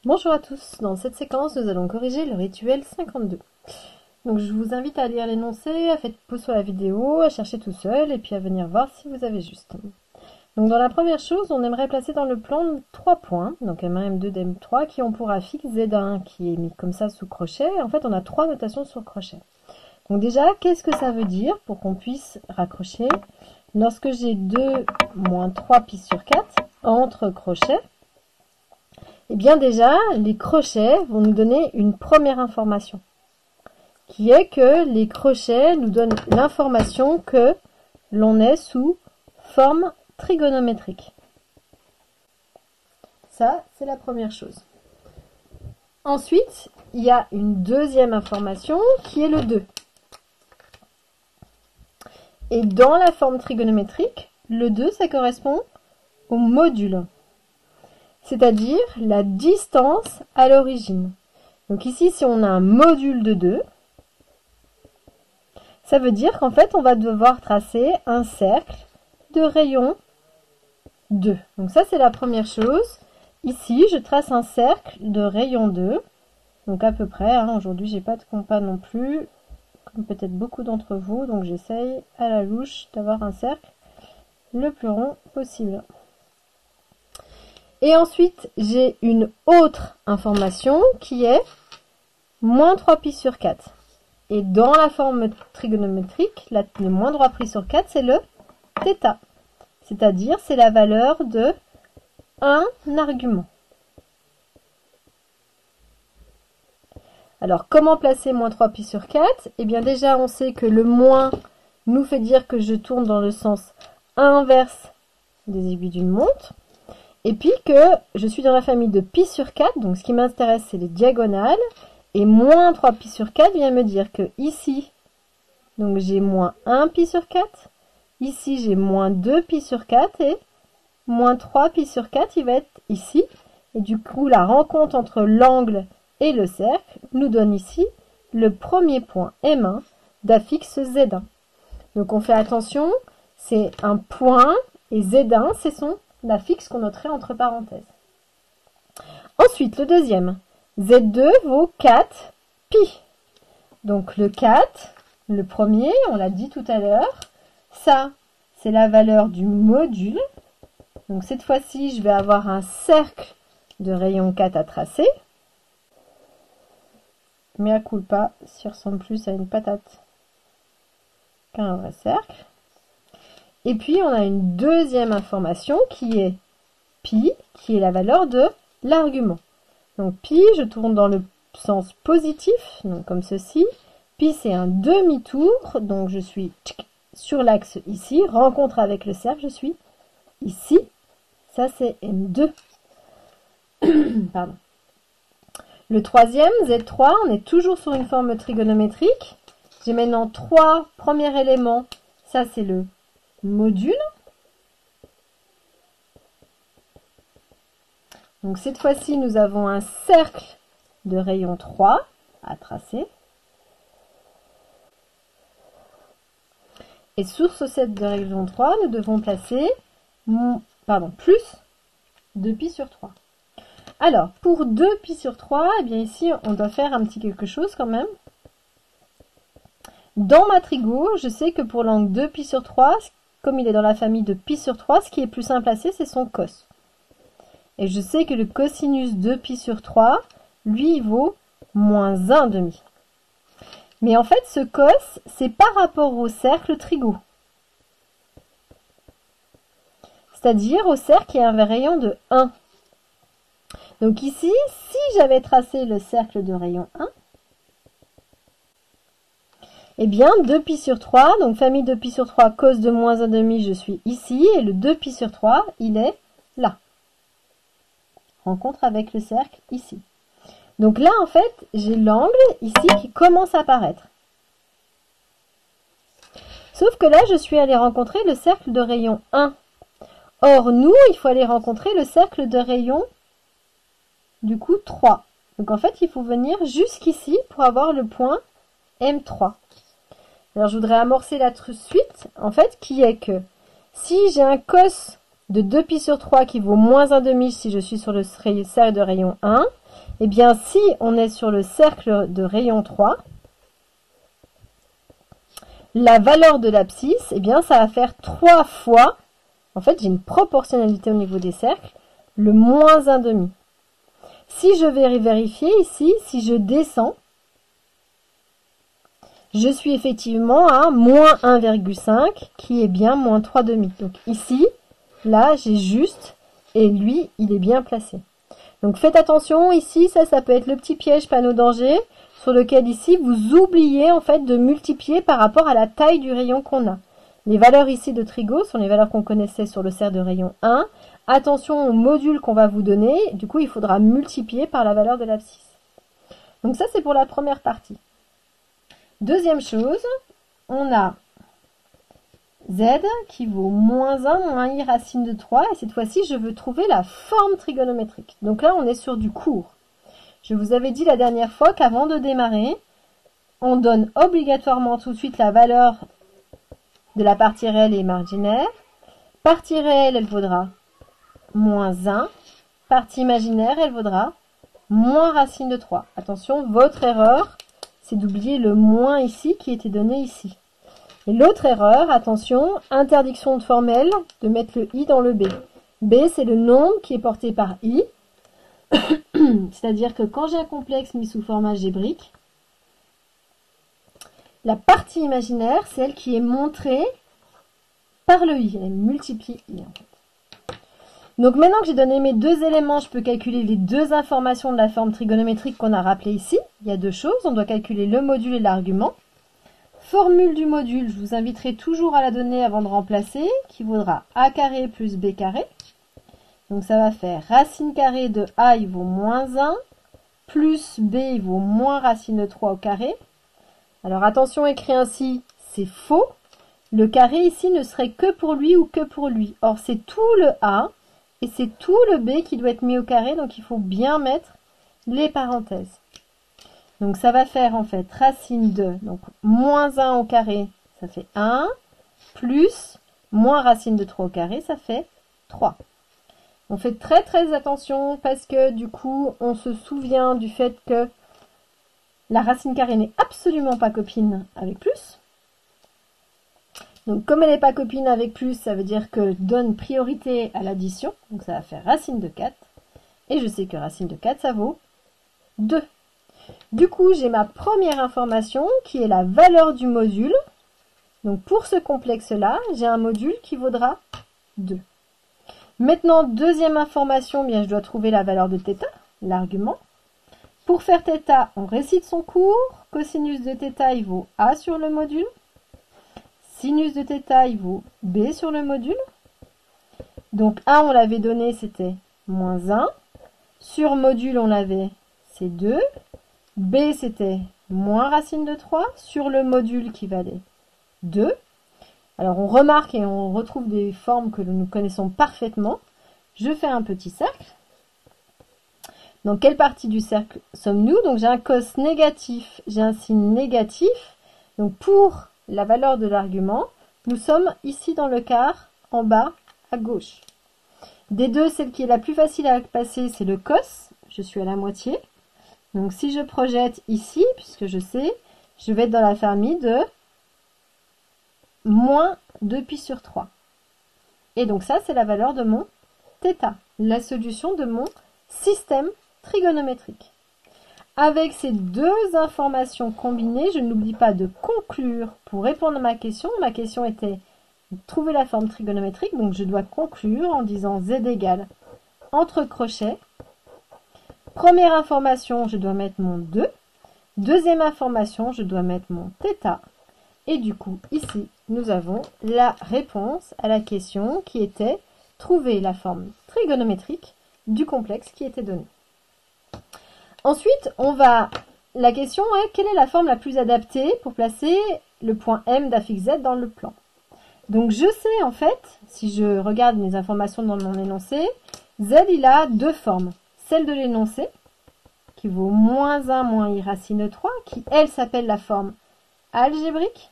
Bonjour à tous, dans cette séquence nous allons corriger le rituel 52. Donc je vous invite à lire l'énoncé, à faire pause sur la vidéo, à chercher tout seul et puis à venir voir si vous avez juste. Donc dans la première chose, on aimerait placer dans le plan 3 points, donc M1, M2, M3 qui ont pour affixe Z1 qui est mis comme ça sous crochet. En fait on a 3 notations sur crochet. Donc déjà, qu'est-ce que ça veut dire pour qu'on puisse raccrocher? Lorsque j'ai 2 moins 3 pi sur 4 entre crochets, et bien déjà, les crochets vont nous donner une première information, qui est que les crochets nous donnent l'information que l'on est sous forme trigonométrique. Ça, c'est la première chose. Ensuite, il y a une deuxième information qui est le 2. Et dans la forme trigonométrique, le 2, ça correspond au module, c'est-à-dire la distance à l'origine. Donc ici, si on a un module de 2, ça veut dire qu'en fait, on va devoir tracer un cercle de rayon 2. Donc ça, c'est la première chose. Ici, je trace un cercle de rayon 2. Donc à peu près, aujourd'hui, j'ai pas de compas non plus, comme peut-être beaucoup d'entre vous. Donc j'essaye à la louche d'avoir un cercle le plus rond possible. Et ensuite, j'ai une autre information qui est moins 3 pi sur 4. Et dans la forme trigonométrique, le moins 3 pi sur 4, c'est le θ. C'est-à-dire, c'est la valeur de un argument. Alors, comment placer moins 3 pi sur 4? Eh bien, déjà, on sait que le moins nous fait dire que je tourne dans le sens inverse des aiguilles d'une montre. Et puis que je suis dans la famille de pi sur 4, donc ce qui m'intéresse, c'est les diagonales. Et moins 3 pi sur 4 vient me dire que ici, donc j'ai moins 1 pi sur 4. Ici, j'ai moins 2 pi sur 4 et moins 3 pi sur 4, il va être ici. Et du coup, la rencontre entre l'angle et le cercle nous donne ici le premier point M1 d'affixe Z1. Donc on fait attention, c'est un point et Z1, c'est son affixe qu'on noterait entre parenthèses. Ensuite, le deuxième, Z2 vaut 4 pi. Donc le 4, le premier, on l'a dit tout à l'heure, ça, c'est la valeur du module. Donc cette fois-ci, je vais avoir un cercle de rayon 4 à tracer. Mea culpa, s'il ressemble plus à une patate qu'à un vrai cercle. Et puis, on a une deuxième information qui est pi, qui est la valeur de l'argument. Donc pi, je tourne dans le sens positif, donc comme ceci. Pi, c'est un demi-tour, donc je suis sur l'axe ici, rencontre avec le cercle, je suis ici. Ça, c'est M2. Pardon. Le troisième, Z3, on est toujours sur une forme trigonométrique. J'ai maintenant 3 premiers éléments. Ça, c'est le module. Donc cette fois-ci, nous avons un cercle de rayon 3 à tracer. Et sur ce cercle de rayon 3, nous devons placer plus 2 pi sur 3. Alors, pour 2 pi sur 3, eh bien ici, on doit faire un petit quelque chose quand même. Dans ma trigo, je sais que pour l'angle 2 pi sur 3, comme il est dans la famille de pi sur 3, ce qui est plus simple à placer, c'est son cos. Et je sais que le cosinus 2 pi sur 3, lui, il vaut moins 1 demi. Mais en fait, ce cos, c'est par rapport au cercle trigo. C'est-à-dire au cercle qui a un rayon de 1. Donc ici, si j'avais tracé le cercle de rayon 1, eh bien 2 pi sur 3, donc famille de pi sur 3, cos de moins 1 demi, je suis ici, et le 2 pi sur 3, il est là. Rencontre avec le cercle ici. Donc là, en fait, j'ai l'angle ici qui commence à apparaître. Sauf que là, je suis allée rencontrer le cercle de rayon 1. Or, nous, il faut aller rencontrer le cercle de rayon du coup 3. Donc en fait, il faut venir jusqu'ici pour avoir le point M3. Alors je voudrais amorcer la suite, en fait, qui est que si j'ai un cos de 2 pi sur 3 qui vaut moins 1 demi si je suis sur le cercle de rayon 1, Eh bien, si on est sur le cercle de rayon 3, la valeur de l'abscisse, eh bien, ça va faire 3 fois, en fait, j'ai une proportionnalité au niveau des cercles, le moins 1,5. Si je vais vérifier ici, si je descends, je suis effectivement à moins 1,5 qui est bien moins 3,5. Donc ici, là, j'ai juste, et lui, il est bien placé. Donc faites attention, ici, ça peut être le petit piège panneau danger, sur lequel ici, vous oubliez en fait de multiplier par rapport à la taille du rayon qu'on a. Les valeurs ici de trigo sont les valeurs qu'on connaissait sur le cercle de rayon 1. Attention au module qu'on va vous donner, du coup il faudra multiplier par la valeur de l'abscisse. Donc ça c'est pour la première partie. Deuxième chose, on a z qui vaut moins 1 moins i racine de 3, et cette fois-ci je veux trouver la forme trigonométrique. Donc là on est sur du court. Je vous avais dit la dernière fois qu'avant de démarrer, on donne obligatoirement tout de suite la valeur de la partie réelle et imaginaire. Partie réelle, elle vaudra moins 1. Partie imaginaire, elle vaudra moins racine de 3. Attention, votre erreur, c'est d'oublier le moins ici qui était donné ici. Et l'autre erreur, attention, interdiction de formelle, de mettre le i dans le b. B, c'est le nombre qui est porté par i. C'est-à-dire que quand j'ai un complexe mis sous forme algébrique, la partie imaginaire, c'est elle qui est montrée par le i. Elle multiplie i en fait. Donc maintenant que j'ai donné mes deux éléments, je peux calculer les deux informations de la forme trigonométrique qu'on a rappelées ici. Il y a deux choses, on doit calculer le module et l'argument. Formule du module, je vous inviterai toujours à la donner avant de remplacer, qui vaudra a carré plus b carré. Donc ça va faire racine carrée de a, il vaut moins 1, plus b, il vaut moins racine de 3 au carré. Alors attention, écrit ainsi, c'est faux. Le carré ici ne serait que pour lui ou que pour lui. Or, c'est tout le a et c'est tout le b qui doit être mis au carré, donc il faut bien mettre les parenthèses. Donc ça va faire en fait racine de, donc moins 1 au carré, ça fait 1, plus moins racine de 3 au carré, ça fait 3. On fait très très attention parce que du coup, on se souvient du fait que la racine carrée n'est absolument pas copine avec plus. Donc comme elle n'est pas copine avec plus, ça veut dire que donne priorité à l'addition. Donc ça va faire racine de 4. Et je sais que racine de 4, ça vaut 2. Du coup, j'ai ma première information qui est la valeur du module. Donc pour ce complexe-là, j'ai un module qui vaudra 2. Maintenant, deuxième information, bien je dois trouver la valeur de θ, l'argument. Pour faire θ, on récite son cours. Cosinus de θ, il vaut A sur le module. Sinus de θ, il vaut B sur le module. Donc A, on l'avait donné, c'était moins 1. Sur module, on l'avait, c'est 2. B, c'était moins racine de 3. Sur le module qui valait 2. Alors on remarque et on retrouve des formes que nous connaissons parfaitement. Je fais un petit cercle. Dans quelle partie du cercle sommes-nous? Donc j'ai un cos négatif, j'ai un signe négatif. Donc pour la valeur de l'argument, nous sommes ici dans le quart, en bas, à gauche. Des deux, celle qui est la plus facile à passer, c'est le cos. Je suis à la moitié. Donc si je projette ici, puisque je sais, je vais être dans la famille de moins 2π sur 3. Et donc ça, c'est la valeur de mon θ, la solution de mon système trigonométrique. Avec ces deux informations combinées, je n'oublie pas de conclure pour répondre à ma question. Ma question était trouver la forme trigonométrique, donc je dois conclure en disant z égale entre crochets. Première information, je dois mettre mon 2. Deuxième information, je dois mettre mon θ. Et du coup, ici, nous avons la réponse à la question qui était trouver la forme trigonométrique du complexe qui était donné. Ensuite, la question est quelle est la forme la plus adaptée pour placer le point M d'affixe Z dans le plan. Donc je sais en fait, si je regarde mes informations dans mon énoncé, Z il a deux formes. Celle de l'énoncé, qui vaut moins 1 moins i racine de 3, qui elle s'appelle la forme algébrique.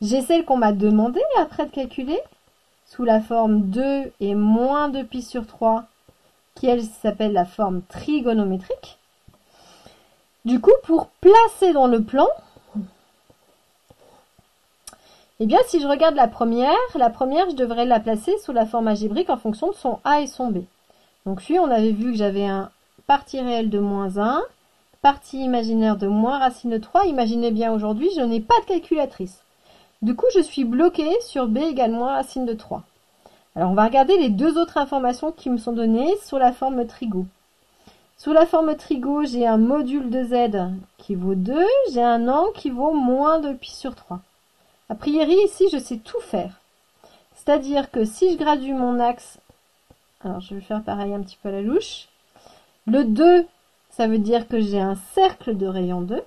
J'ai celle qu'on m'a demandé après de calculer, sous la forme 2 et moins 2π sur 3, qui elle s'appelle la forme trigonométrique. Du coup, pour placer dans le plan, eh bien, si je regarde la première, je devrais la placer sous la forme algébrique en fonction de son A et son B. Donc, on avait vu que j'avais un partie réelle de moins 1, partie imaginaire de moins racine de 3. Imaginez bien, aujourd'hui, je n'ai pas de calculatrice. Du coup, je suis bloquée sur B égale moins racine de 3. Alors, on va regarder les deux autres informations qui me sont données sous la forme trigo. Sous la forme trigo, j'ai un module de Z qui vaut 2, j'ai un angle qui vaut moins 2π/3. A priori, ici, je sais tout faire. C'est-à-dire que si je gradue mon axe, alors je vais faire pareil un petit peu à la louche, le 2, ça veut dire que j'ai un cercle de rayon 2.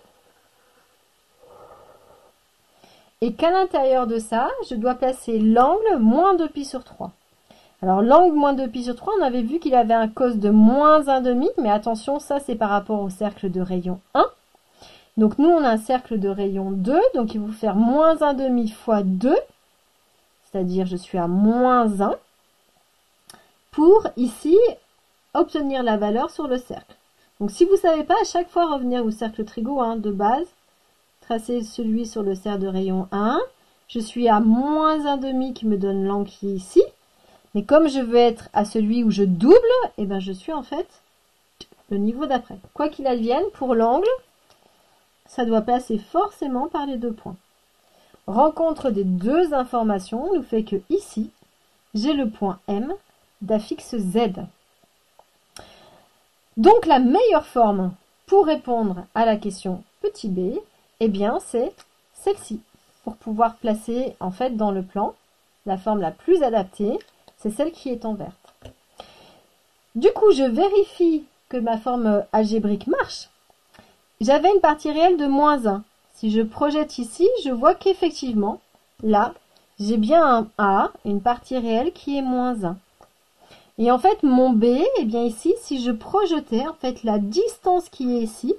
Et qu'à l'intérieur de ça, je dois placer l'angle moins 2π/3. Alors l'angle moins 2π/3, on avait vu qu'il avait un cos de moins 1,5, mais attention, ça c'est par rapport au cercle de rayon 1. Donc nous, on a un cercle de rayon 2, donc il faut faire moins 1,5 fois 2, c'est-à-dire je suis à moins 1, pour ici obtenir la valeur sur le cercle. Donc si vous ne savez pas, à chaque fois revenir au cercle trigo de base, tracer celui sur le cercle de rayon 1, je suis à moins 1,5 qui me donne l'angle qui est ici, mais comme je veux être à celui où je double, et ben je suis en fait le niveau d'après. Quoi qu'il advienne, pour l'angle, ça doit passer forcément par les deux points. Rencontre des deux informations nous fait que ici, j'ai le point M d'affixe Z. Donc la meilleure forme pour répondre à la question petit b, eh bien c'est celle-ci. Pour pouvoir placer en fait dans le plan, la forme la plus adaptée, c'est celle qui est en verte. Du coup, je vérifie que ma forme algébrique marche. J'avais une partie réelle de moins 1. Si je projette ici, je vois qu'effectivement, là, j'ai bien un A, une partie réelle qui est moins 1. Et en fait, mon B, eh bien ici, si je projetais en fait la distance qui est ici,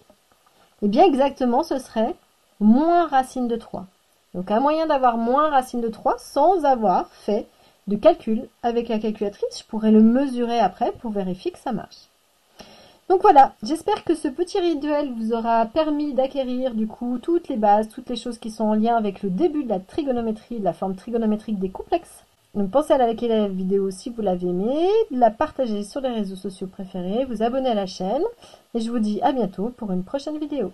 eh bien exactement, ce serait moins racine de 3. Donc, un moyen d'avoir moins racine de 3 sans avoir fait de calcul avec la calculatrice. Je pourrais le mesurer après pour vérifier que ça marche. Donc voilà, j'espère que ce petit rituel vous aura permis d'acquérir du coup toutes les bases, toutes les choses qui sont en lien avec le début de la trigonométrie, de la forme trigonométrique des complexes. Donc pensez à liker la vidéo si vous l'avez aimée, de la partager sur les réseaux sociaux préférés, vous abonner à la chaîne, et je vous dis à bientôt pour une prochaine vidéo.